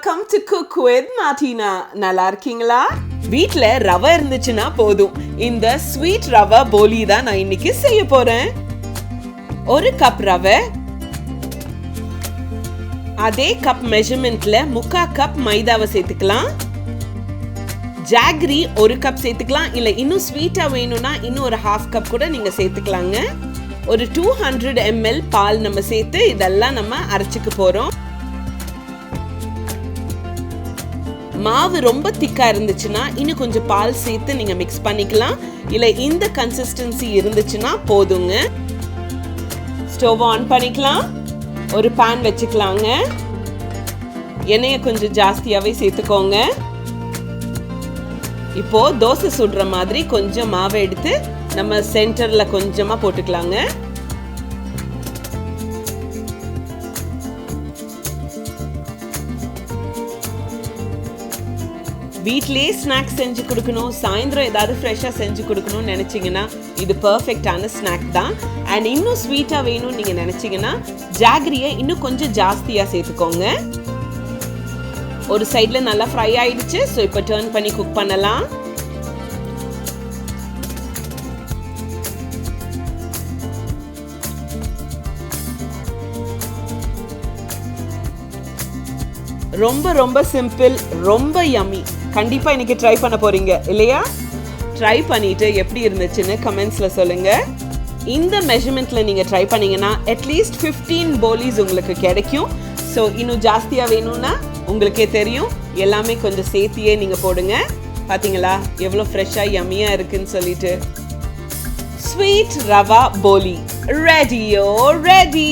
Welcome to Cook with Martina. நல்லா இருக்கீங்களா? வீட்ல ரவை இருந்துச்சுன்னா போதும். இந்த ஸ்வீட் ரவை போலி தான் நான் இன்னைக்கு செய்ய போறேன். ஒரு கப் ரவை, அதே கப் மெஷர்மெண்ட்ல 3/4 கப் மைதாவை சேர்த்துக்கலாம். ஜாகரி ஒரு கப் சேர்த்துக்கலாம். இல்ல இன்னும் ஸ்வீட்டா வேணும்னா இன்னும் ஒரு 1/2 கப் கூட நீங்க சேர்த்துக்கலாங்க. ஒரு 200 ml பால் நம்ம சேர்த்து இதெல்லாம் நம்ம அரைச்சுக்க போறோம். மாவு ரொம்ப திக்கா இருந்துச்சுன்னா இன்னும் கொஞ்சம் பால் சேர்த்து நீங்க மிக்ஸ் பண்ணிக்கலாம். இல்ல இந்த கன்சிஸ்டன்சி இருந்துச்சுன்னா போதுங்க. ஸ்டவ் ஆன் பண்ணிக்கலாம். ஒரு pan வச்சுக்கலாங்க. எண்ணெயை கொஞ்சம் ஜாஸ்தியாவே சேர்த்துக்கோங்க. இப்போ தோசை சுடுற மாதிரி கொஞ்சம் மாவை எடுத்து நம்ம சென்டர்ல கொஞ்சமா போட்டுக்கலாங்க. வீட்லயே ஸ்நாக்ஸ் செஞ்சு கொடுக்கணும், சாயந்தரம் ஏதாவது ஃப்ரெஷ்ஷாக செஞ்சு கொடுக்கணும்னு நினச்சிங்கன்னா இது பர்ஃபெக்டான ஸ்நாக் தான். அண்ட் இன்னும் ஸ்வீட்டாக வேணும்னு நீங்கள் நினச்சிங்கன்னா ஜாகரியை இன்னும் கொஞ்சம் ஜாஸ்தியாக சேர்த்துக்கோங்க. ஒரு சைடில் நல்லா ஃப்ரை ஆயிடுச்சு. ஸோ இப்போ டர்ன் பண்ணி குக் பண்ணலாம். ரொம்ப ரொம்ப சிம்பிள், ரொம்ப யம்மி. கண்டிப்பா இன்னைக்கு ட்ரை பண்ண போறீங்க இல்லையா? ட்ரை பண்ணிட்டு எப்படி இருந்துச்சுன்னு கமெண்ட்ஸ்ல சொல்லுங்க. இந்த மெஷர்மெண்ட்ல நீங்க ட்ரை பண்ணீங்கன்னா அட்லீஸ்ட் 15 போலிஸ் உங்களுக்கு கிடைக்கும். ஸோ இன்னும் ஜாஸ்தியா வேணும்னா உங்களுக்கே தெரியும், எல்லாமே கொஞ்சம் சேர்த்தியே நீங்க போடுங்க. பாத்தீங்களா எவ்வளோ ஃப்ரெஷ்ஷா யம்மியா இருக்குன்னு சொல்லிட்டு. ஸ்வீட் ரவா போலி ரெடியோ ரெடி.